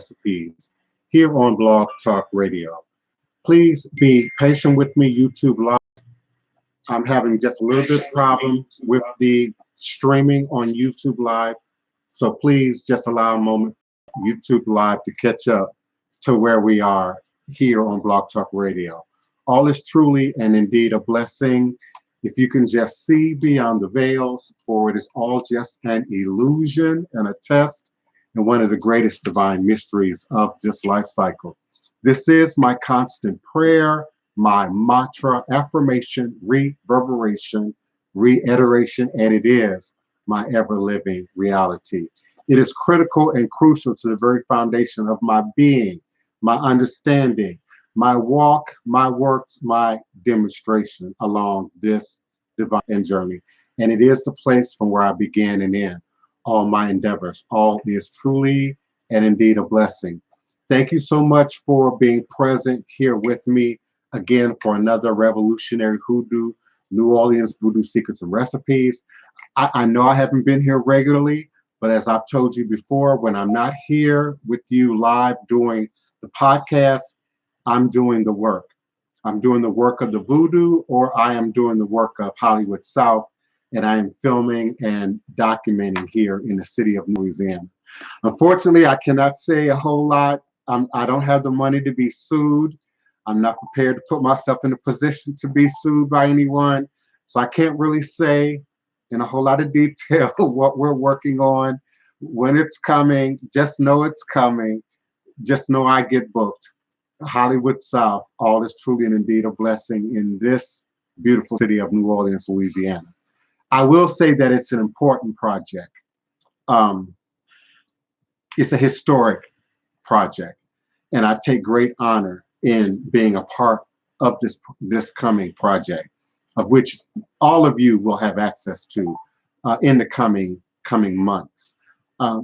recipes here on Blog Talk Radio. Please be patient with me, YouTube Live. I'm having just a little bit of problem with the streaming on YouTube Live. So please just allow a moment for YouTube Live to catch up to where we are here on Blog Talk Radio. All is truly and indeed a blessing. If you can just see beyond the veils, for it is all just an illusion and a test, and one of the greatest divine mysteries of this life cycle. This is my constant prayer, my mantra, affirmation, reverberation, reiteration, and it is my ever-living reality. It is critical and crucial to the very foundation of my being, my understanding, my walk, my works, my demonstration along this divine journey. And it is the place from where I began and end all my endeavors. All is truly and indeed a blessing. Thank you so much for being present here with me again for another revolutionary Hoodoo, New Orleans Voodoo Secrets and Recipes. I know I haven't been here regularly, but as I've told you before, when I'm not here with you live doing the podcast, I'm doing the work. I'm doing the work of the Voodoo, or I am doing the work of Hollywood South, and I am filming and documenting here in the city of Louisiana. Unfortunately, I cannot say a whole lot. I don't have the money to be sued. I'm not prepared to put myself in a position to be sued by anyone. So I can't really say in a whole lot of detail what we're working on, when it's coming. Just know it's coming. Just know I get booked. Hollywood South, all is truly and indeed a blessing in this beautiful city of New Orleans, Louisiana. I will say that it's an important project. It's a historic project, and I take great honor in being a part of this coming project, of which all of you will have access to in the coming months.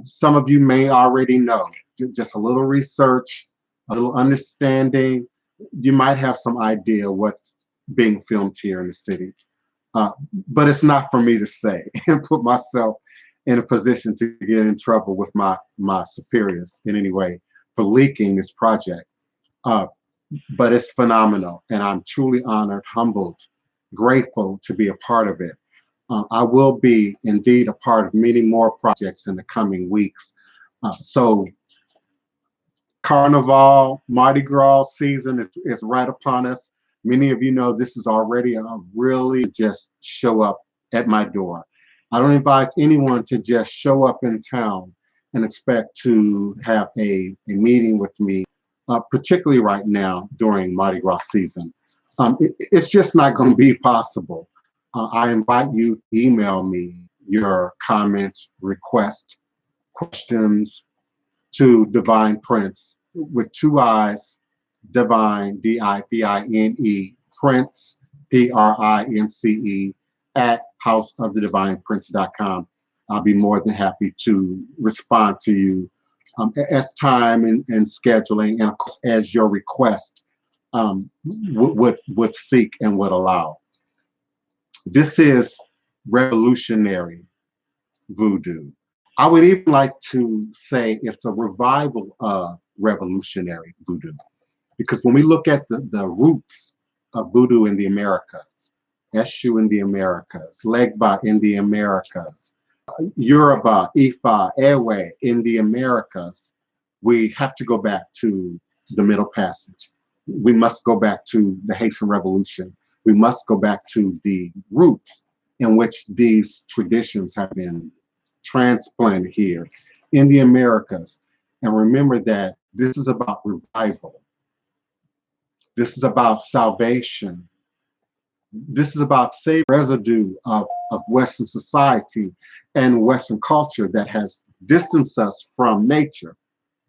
Some of you may already know, just a little research, a little understanding, you might have some idea what's being filmed here in the city. But it's not for me to say and put myself in a position to get in trouble with my superiors in any way for leaking this project. But it's phenomenal, and I'm truly honored, humbled, grateful to be a part of it. I will be indeed a part of many more projects in the coming weeks. So Carnival, Mardi Gras season is right upon us. Many of you know this is already really just show up at my door. I don't invite anyone to just show up in town and expect to have a meeting with me, particularly right now during Mardi Gras season. It's just not going to be possible. I invite you to email me your comments, requests, questions to DivinePrince with 2 I's, Divine, D-I-V-I-N-E, Prince, P-R-I-N-C-E, at houseofthedivineprince.com. I'll be more than happy to respond to you as time and scheduling, and of course as your request would seek and would allow. This is revolutionary Voodoo. I would even like to say it's a revival of revolutionary Voodoo, because when we look at the roots of Voodoo in the Americas, Eshu in the Americas, Legba in the Americas, Yoruba, Ifa, Ewe in the Americas, we have to go back to the Middle Passage. We must go back to the Haitian Revolution. We must go back to the roots in which these traditions have been transplanted here in the Americas. And remember that this is about revival. This is about salvation. This is about saving residue of Western society and Western culture that has distanced us from nature.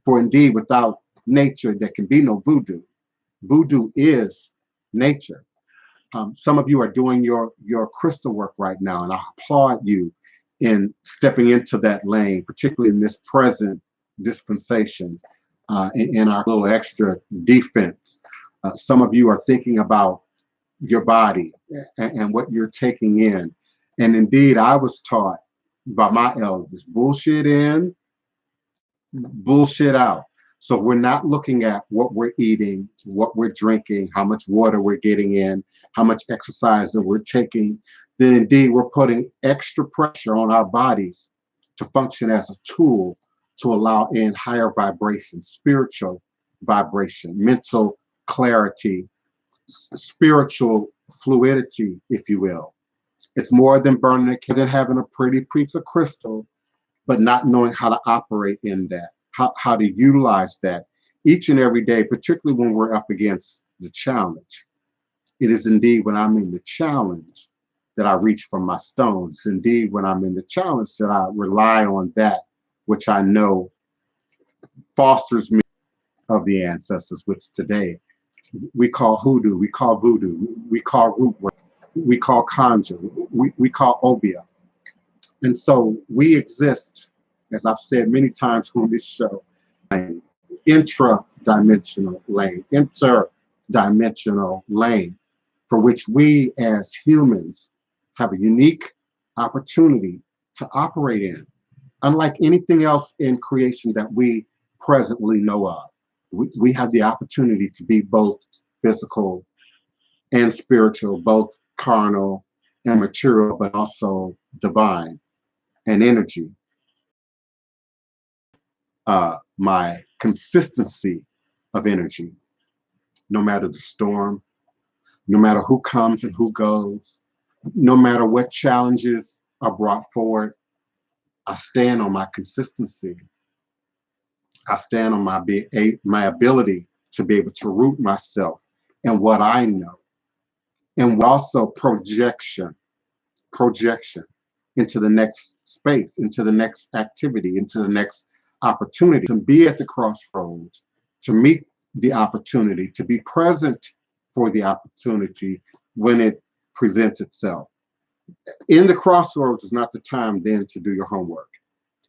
For indeed, without nature, there can be no voodoo. Voodoo is nature. Some of you are doing your crystal work right now, and I applaud you in stepping into that lane, particularly in this present dispensation, in our little extra defense. Some of you are thinking about your body and what you're taking in. And indeed, I was taught by my elders, bullshit in, bullshit out. So we're not looking at what we're eating, what we're drinking, how much water we're getting in, how much exercise that we're taking. Then indeed we're putting extra pressure on our bodies to function as a tool to allow in higher vibration, spiritual vibration, mental clarity, spiritual fluidity, if you will. It's more than burning a candle, than having a pretty piece of crystal, but not knowing how to operate in that, how to utilize that each and every day, particularly when we're up against the challenge. It is indeed when I'm in the challenge that I reach for my stones. It's indeed when I'm in the challenge that I rely on that which I know fosters me of the ancestors, which today we call hoodoo, we call voodoo, we call root work, we call conjure, we call obia. And so we exist, as I've said many times on this show, intra-dimensional lane, interdimensional lane, for which we as humans have a unique opportunity to operate in, unlike anything else in creation that we presently know of. We have the opportunity to be both physical and spiritual, both carnal and material, but also divine and energy. My consistency of energy, no matter the storm, no matter who comes and who goes, no matter what challenges are brought forward, I stand on my consistency. I stand on my ability to be able to root myself in what I know, and also projection into the next space, into the next activity, into the next opportunity, to be at the crossroads, to meet the opportunity, to be present for the opportunity when it presents itself. In the crossroads is not the time then to do your homework.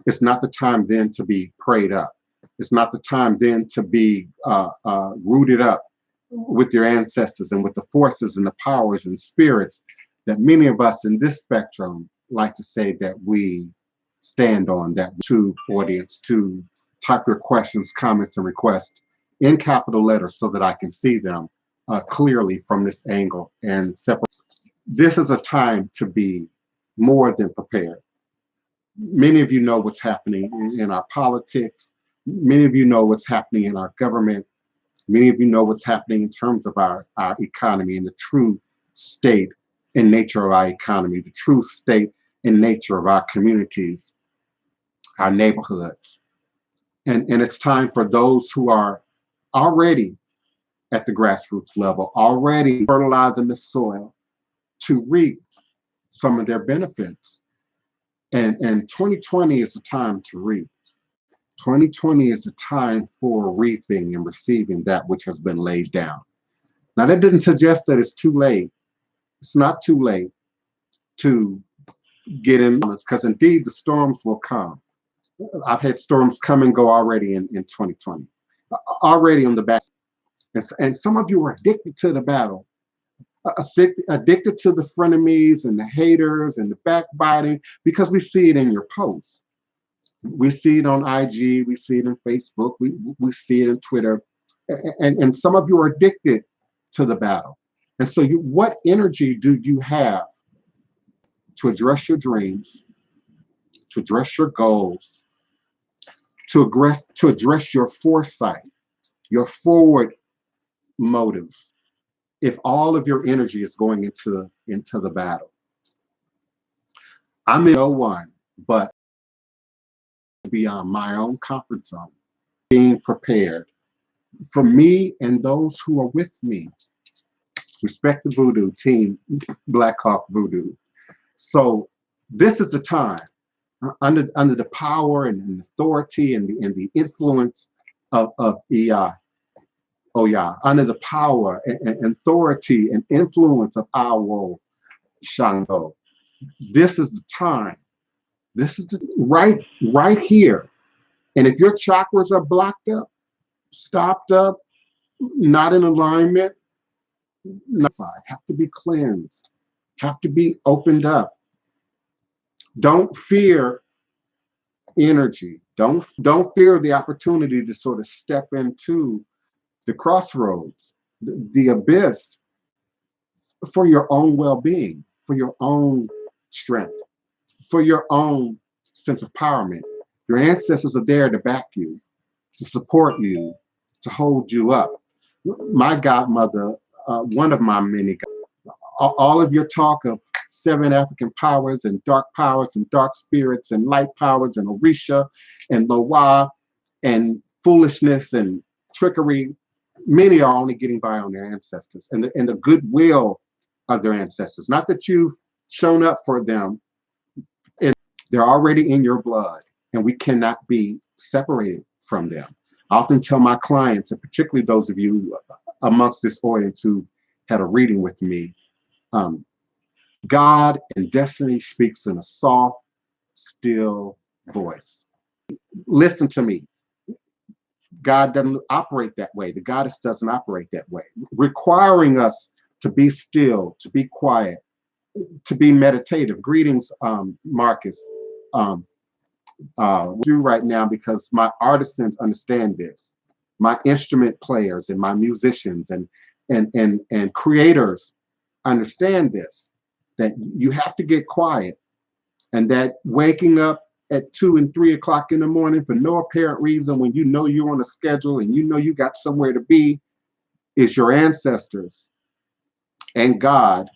It's not the time then to be prayed up. It's not the time then to be rooted up with your ancestors and with the forces and the powers and spirits that many of us in this spectrum like to say that we stand on. That to audience, to type your questions, comments, and requests in capital letters so that I can see them clearly from this angle and separate. This is a time to be more than prepared. Many of you know what's happening in our politics. Many of you know what's happening in our government. Many of you know what's happening in terms of our economy and the true state and nature of our economy, the true state and nature of our communities, our neighborhoods. And it's time for those who are already at the grassroots level, already fertilizing the soil, to reap some of their benefits. And 2020 is the time to reap. 2020 is the time for reaping and receiving that which has been laid down. Now, that doesn't suggest that it's too late. It's not too late to get in, because indeed the storms will come. I've had storms come and go already in 2020, already on the back. And some of you are addicted to the battle, addicted to the frenemies and the haters and the backbiting, because we see it in your posts. We see it on IG, we see it on Facebook, we see it on Twitter. And some of you are addicted to the battle. And so what energy do you have to address your dreams, to address your goals, to address your foresight, your forward motives, if all of your energy is going into the battle? I'm in no one but beyond my own comfort zone, being prepared for me and those who are with me. Respect the Voodoo team, Black Hawk Voodoo. So this is the time, under the power and authority and the influence of Iya, Oya, under the power and authority and influence of Awo Shango. This is the time. This is right here. And if your chakras are blocked up, stopped up, not in alignment, have to be cleansed, have to be opened up. Don't fear energy. Don't fear the opportunity to sort of step into the crossroads, the abyss, for your own well-being, for your own strength, for your own sense of empowerment. Your ancestors are there to back you, to support you, to hold you up. My godmother, one of my many, all of your talk of seven African powers and dark spirits and light powers and Orisha and Loa and foolishness and trickery, many are only getting by on their ancestors and the goodwill of their ancestors. Not that you've shown up for them, and they're already in your blood, and we cannot be separated from them. I often tell my clients, and particularly those of you amongst this audience who've had a reading with me, God and destiny speaks in a soft, still voice. Listen to me. God doesn't operate that way. The goddess doesn't operate that way, requiring us to be still, to be quiet, to be meditative. Greetings, Marcus. Do right now because my artisans understand this. My instrument players and my musicians and creators understand this, that you have to get quiet, and that waking up at 2 and 3 o'clock in the morning for no apparent reason when you know you're on a schedule and you know you got somewhere to be is your ancestors and God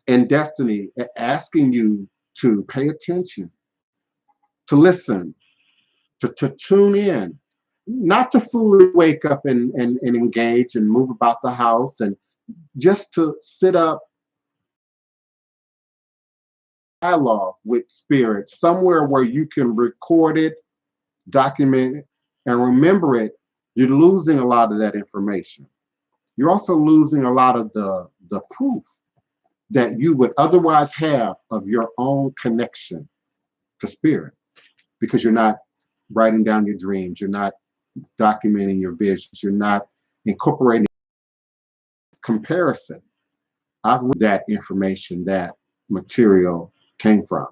and destiny asking you to pay attention, to listen, to tune in, not to fully wake up and engage and move about the house, and just to sit up, dialogue with spirit somewhere where you can record it, document it, and remember it. You're losing a lot of that information. You're also losing a lot of the proof that you would otherwise have of your own connection to spirit, because you're not writing down your dreams, you're not documenting your visions, you're not incorporating comparison. I've read that information, that material came from.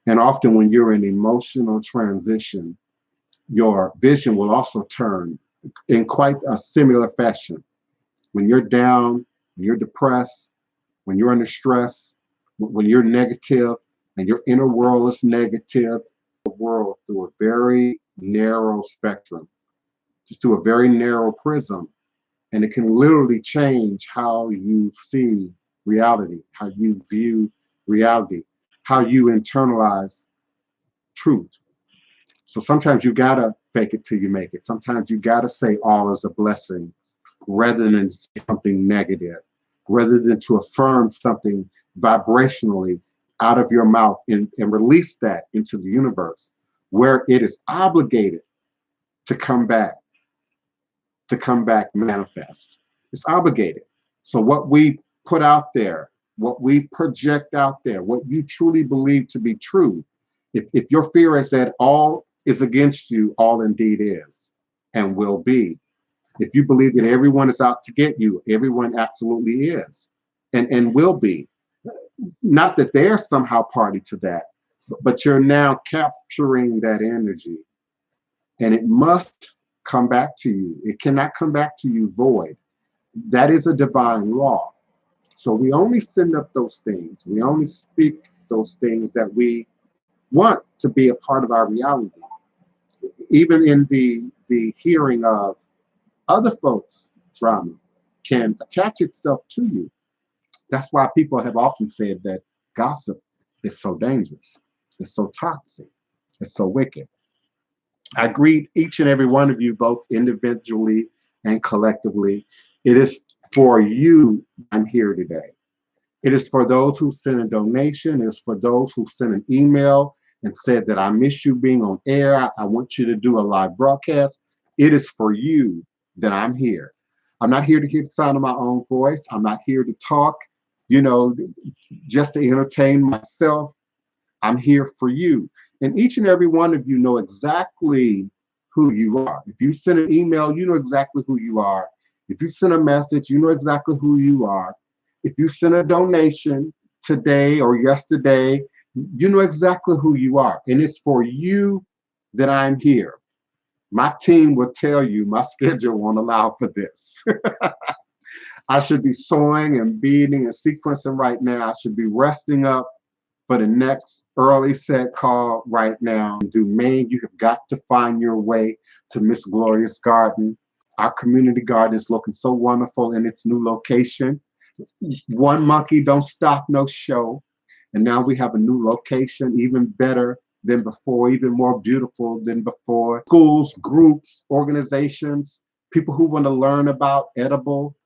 And often when you're in emotional transition, your vision will also turn in quite a similar fashion. When you're down, when you're depressed, when you're under stress, when you're negative and your inner world is negative, the world through a very narrow spectrum, just through a very narrow prism. And it can literally change how you see reality, how you view reality, how you internalize truth. So sometimes you gotta fake it till you make it. Sometimes you gotta say all is a blessing rather than say something negative, rather than to affirm something vibrationally out of your mouth and release that into the universe where it is obligated to come back manifest. It's obligated. So what we put out there, what we project out there, what you truly believe to be true, if your fear is that all is against you, all indeed is and will be. If you believe that everyone is out to get you, everyone absolutely is and will be. Not that they're somehow party to that, but you're now capturing that energy, and it must come back to you. It cannot come back to you void. That is a divine law. So we only send up those things. We only speak those things that we want to be a part of our reality. Even in the hearing of other folks' drama can attach itself to you. That's why people have often said that gossip is so dangerous. It's so toxic. It's so wicked. I greet each and every one of you, both individually and collectively. It is for you I'm here today. It is for those who sent a donation. It is for those who sent an email and said that I miss you being on air. I want you to do a live broadcast. It is for you that I'm here. I'm not here to hear the sound of my own voice. I'm not here to talk, just to entertain myself. I'm here for you. And each and every one of you know exactly who you are. If you send an email, you know exactly who you are. If you send a message, you know exactly who you are. If you send a donation today or yesterday, You know exactly who you are, and it's for you that I'm here. My team will tell you my schedule won't allow for this. I should be sewing and beading and sequencing right now. I should be resting up for the next early set call right now. Dumaine, you have got to find your way to Miss Gloria's Garden. Our community garden is looking so wonderful in its new location. One monkey don't stop no show. And now we have a new location, even better than before, even more beautiful than before. Schools, groups, organizations, people who want to learn about edible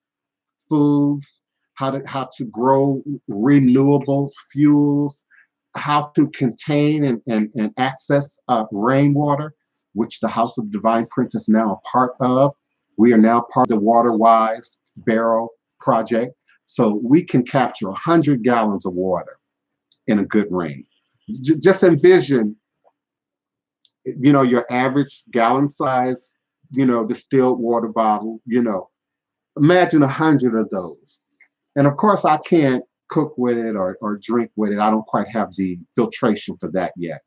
foods, how to grow renewable fuels, how to contain and access rainwater, which the House of DivinePrince is now a part of. We are now part of the Water Wise Barrel Project. So we can capture 100 gallons of water in a good rain. Just envision, your average gallon size, distilled water bottle, imagine 100 of those. And of course, I can't cook with it or drink with it. I don't quite have the filtration for that yet.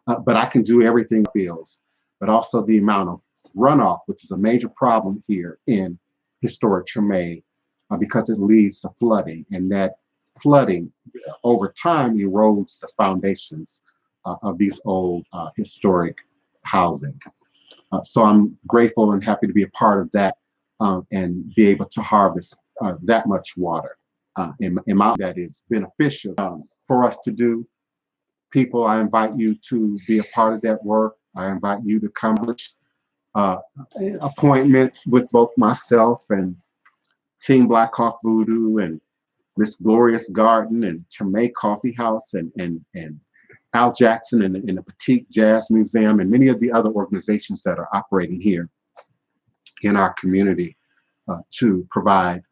But I can do everything feels. But also the amount of runoff, which is a major problem here in historic Treme, because it leads to flooding. And that flooding over time erodes the foundations of these old historic housing. So I'm grateful and happy to be a part of that and be able to harvest that much water in my that is beneficial for us to do. People, I invite you to be a part of that work. I invite you to come uh, appointments with both myself and Team Black Hawk Voodoo and Miss Gloria's Garden and Treme Coffee House and Al Jackson and the Petite Jazz Museum and many of the other organizations that are operating here in our community to provide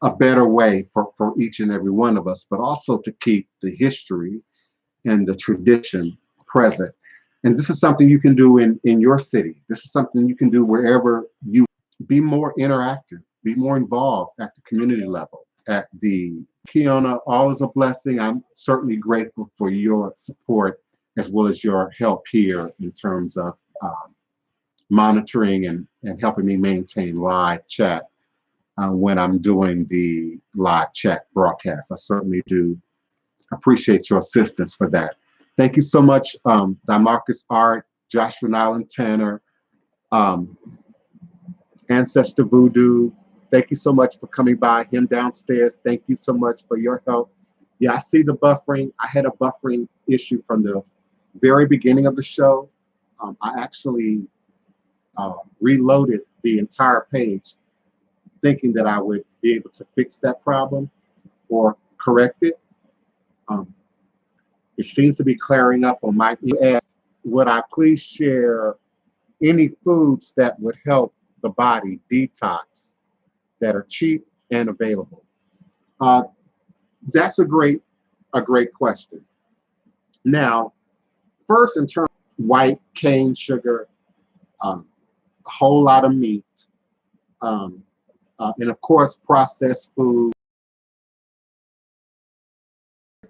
a better way for each and every one of us, but also to keep the history and the tradition present. And this is something you can do in your city. This is something you can do wherever you be more interactive, be more involved at the community level, at the Kiona, all is a blessing. I'm certainly grateful for your support as well as your help here in terms of monitoring and helping me maintain live chat when I'm doing the live chat broadcast. I certainly do appreciate your assistance for that. Thank you so much, Marcus Art, Joshua Nyland Tanner, Ancestor Voodoo. Thank you so much for coming by. Him downstairs. Thank you so much for your help. Yeah, I see the buffering. I had a buffering issue from the very beginning of the show. I actually reloaded the entire page thinking that I would be able to fix that problem or correct it. It seems to be clearing up on my. You asked, would I please share any foods that would help the body detox that are cheap and available? That's a great question. Now, first, in terms of white cane sugar, a whole lot of meat, and of course, processed food.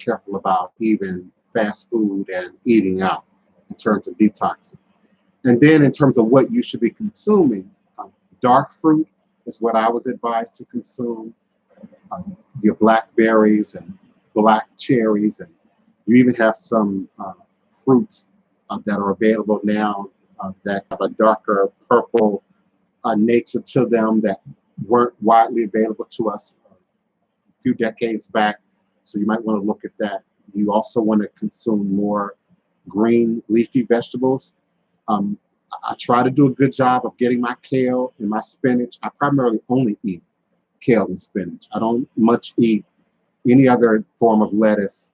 Careful about even fast food and eating out in terms of detoxing. And then in terms of what you should be consuming, dark fruit is what I was advised to consume. Your blackberries and black cherries, and you even have some fruits that are available now that have a darker purple nature to them that weren't widely available to us a few decades back. So you might want to look at that. You also want to consume more green leafy vegetables. I try to do a good job of getting my kale and my spinach. I primarily only eat kale and spinach. I don't much eat any other form of lettuce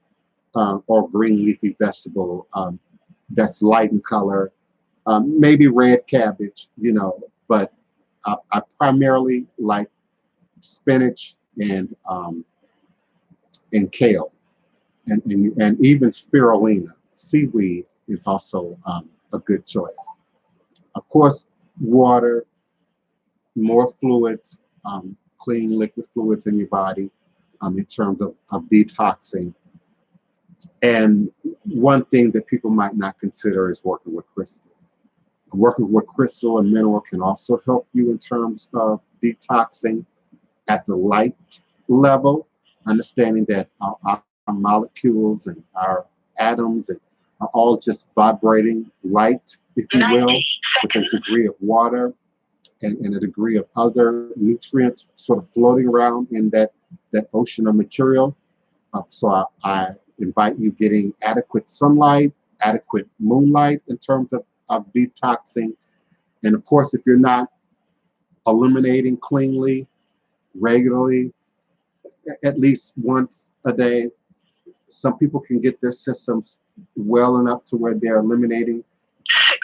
or green leafy vegetable that's light in color. Maybe red cabbage, but I primarily like spinach and kale, and even spirulina. Seaweed is also a good choice. Of course, water, more fluids, clean liquid fluids in your body in terms of detoxing. And one thing that people might not consider is working with crystal. Working with crystal and mineral can also help you in terms of detoxing at the light level, understanding that our molecules and our atoms are all just vibrating light, if you will, with a degree of water and a degree of other nutrients sort of floating around in that ocean of material. So I invite you getting adequate sunlight, adequate moonlight in terms of detoxing. And of course, if you're not eliminating cleanly, regularly, at least once a day, some people can get their systems well enough to where they're eliminating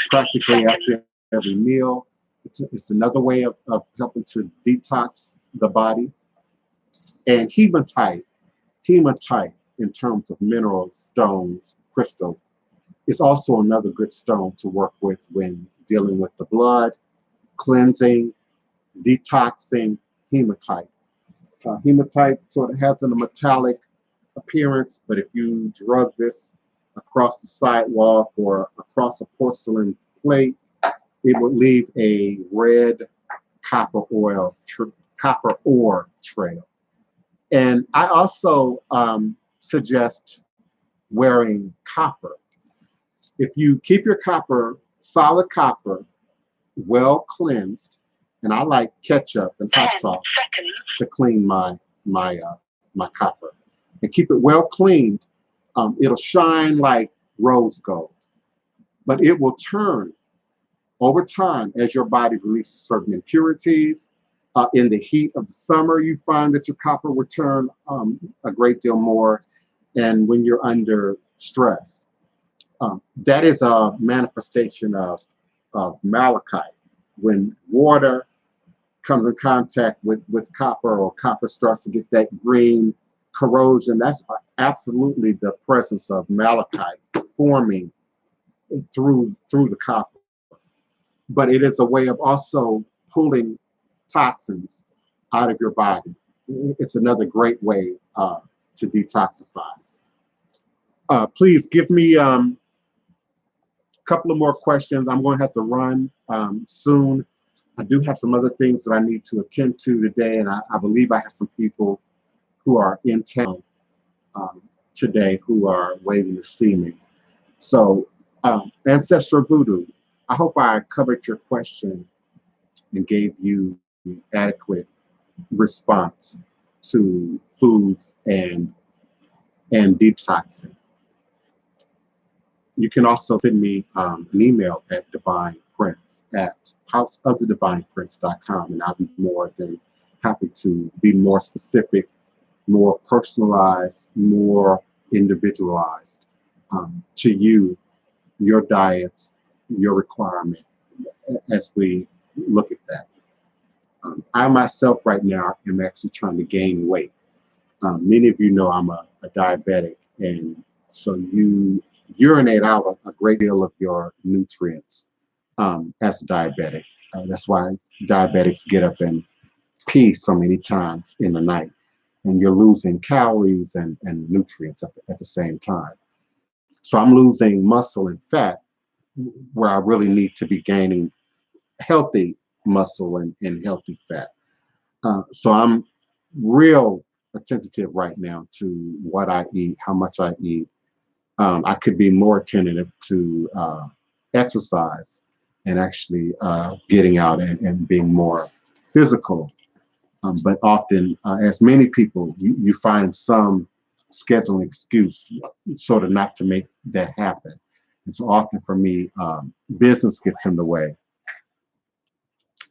practically after every meal. It's another way of helping to detox the body. And hematite in terms of minerals, stones, crystal, is also another good stone to work with when dealing with the blood, cleansing, detoxing. Hematite. Hematite sort of has a metallic appearance, but if you drug this across the sidewalk or across a porcelain plate, it would leave a red copper ore trail. And I also suggest wearing copper. If you keep your copper, solid copper, well cleansed, and I like ketchup and hot sauce to clean my copper, and keep it well cleaned, it'll shine like rose gold. But it will turn over time as your body releases certain impurities. In the heat of the summer, you find that your copper will turn a great deal more. And when you're under stress, that is a manifestation of malachite. When water comes in contact with copper, or copper starts to get that green corrosion, that's absolutely the presence of malachite forming through the copper. But it is a way of also pulling toxins out of your body. It's another great way to detoxify. Please give me a couple of more questions. I'm going to have to run soon. I do have some other things that I need to attend to today, and I believe I have some people who are in town today who are waiting to see me. So, Ancestral Voodoo, I hope I covered your question and gave you adequate response to foods and detoxing. You can also send me an email at DivinePrince at houseofthedivineprince.com, and I'll be more than happy to be more specific, more personalized, more individualized to you, your diet, your requirement, as we look at that. I myself right now am actually trying to gain weight. Many of you know I'm a diabetic, and so you urinate out a great deal of your nutrients as a diabetic. That's why diabetics get up and pee so many times in the night, and you're losing calories and nutrients at the same time. So I'm losing muscle and fat where I really need to be gaining healthy muscle and healthy fat. So I'm real attentive right now to what I eat, how much I eat. I could be more attentive to exercise and actually getting out and being more physical. But often, as many people, you find some scheduling excuse sort of not to make that happen. And so often for me, business gets in the way.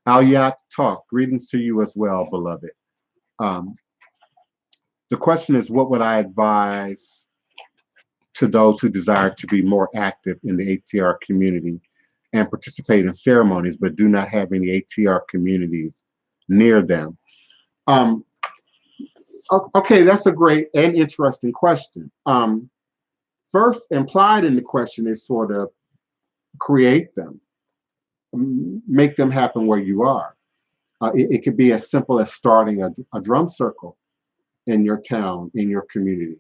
Alyak Talk, greetings to you as well, beloved. Um, the question is, what would I advise to those who desire to be more active in the ATR community and participate in ceremonies, but do not have any ATR communities near them? Okay, that's a great and interesting question. First, implied in the question is sort of create them, make them happen where you are. It could be as simple as starting a drum circle in your town, in your community.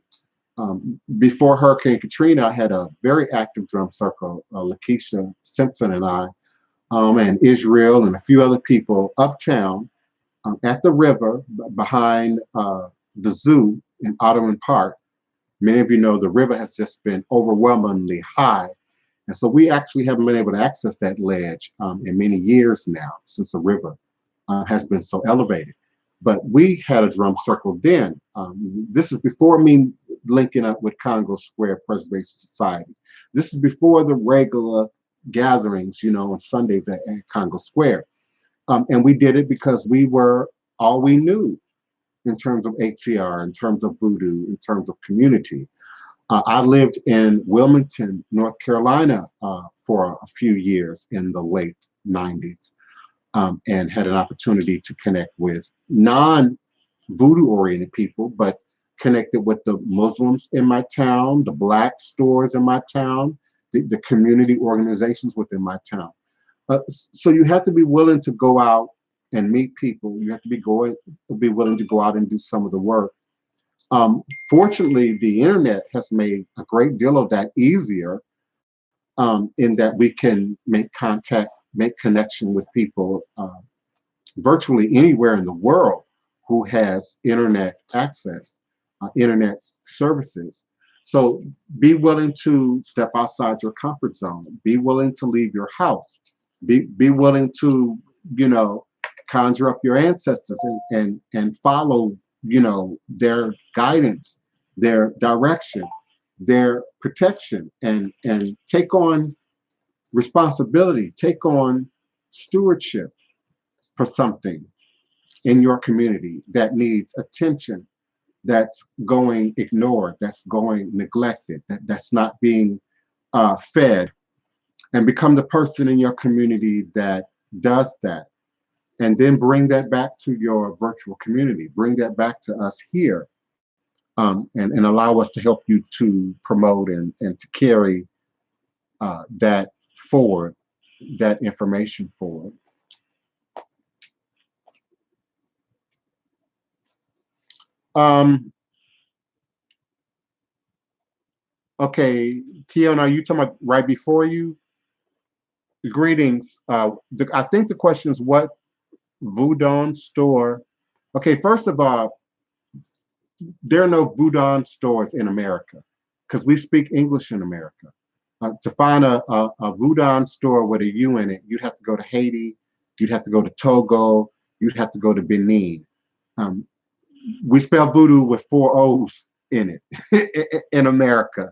Before Hurricane Katrina, I had a very active drum circle. Lakeisha Simpson and I, and Israel and a few other people uptown at the river behind the zoo in Ottoman Park. Many of you know the river has just been overwhelmingly high. And so we actually haven't been able to access that ledge in many years now since the river has been so elevated. But we had a drum circle then. This is before me linking up with Congo Square Preservation Society. This is before the regular gatherings, you know, on Sundays at Congo Square. And we did it because we were all we knew in terms of ATR, in terms of voodoo, in terms of community. I lived in Wilmington, North Carolina for a few years in the late 90s and had an opportunity to connect with non-voodoo oriented people, but connected with the Muslims in my town, the Black stores in my town, the community organizations within my town. So you have to be willing to go out and meet people. You have to be willing to go out and do some of the work. Fortunately, the internet has made a great deal of that easier in that we can make contact, make connection with people virtually anywhere in the world who has internet access, internet services. So be willing to step outside your comfort zone. Be willing to leave your house. Be willing to, you know, conjure up your ancestors and follow, you know, their guidance, their direction, their protection, and take on responsibility, take on stewardship for something in your community that needs attention, that's going ignored, that's going neglected, that's not being fed, and become the person in your community that does that. And then bring that back to your virtual community, bring that back to us here, and allow us to help you to promote and to carry that forward, that information forward. Okay, Keon, are you talking about right before you? Greetings. I think the question is what Voodoo store? Okay, first of all, there are no Voodoo stores in America because we speak English in America. To find a Voodoo store with a U in it, you'd have to go to Haiti, you'd have to go to Togo, you'd have to go to Benin. We spell voodoo with 4 O's in it in America.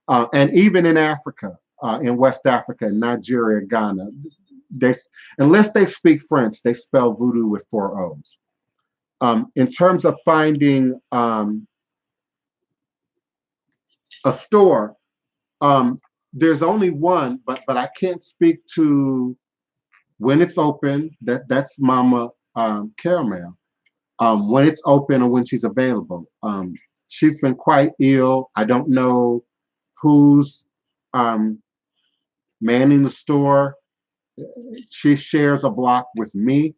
And even in Africa, in West Africa, Nigeria, Ghana, unless they speak French, they spell voodoo with 4 O's. In terms of finding a store, there's only one, but I can't speak to when it's open. That's Mama Caramel. When it's open or when she's available. She's been quite ill. I don't know who's manning the store. She shares a block with me.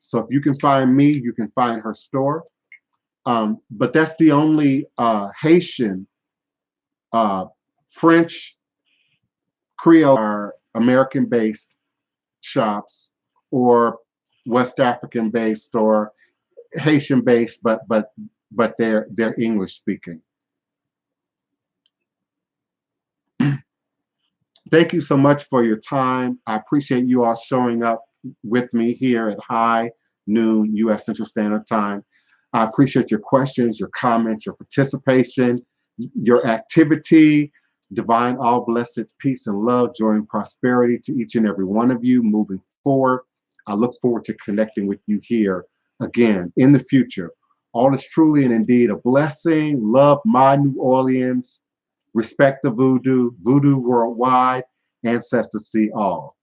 So if you can find me, you can find her store. But that's the only Haitian, French, Creole, or American-based shops, or West African-based or Haitian-based, but they're English-speaking. Thank you so much for your time. I appreciate you all showing up with me here at high noon U.S. Central Standard Time. I appreciate your questions, your comments, your participation, your activity. Divine, all blessed peace and love, joy and prosperity to each and every one of you moving forward. I look forward to connecting with you here again in the future. All is truly and indeed a blessing. Love my New Orleans. Respect the voodoo, voodoo worldwide, ancestors see all.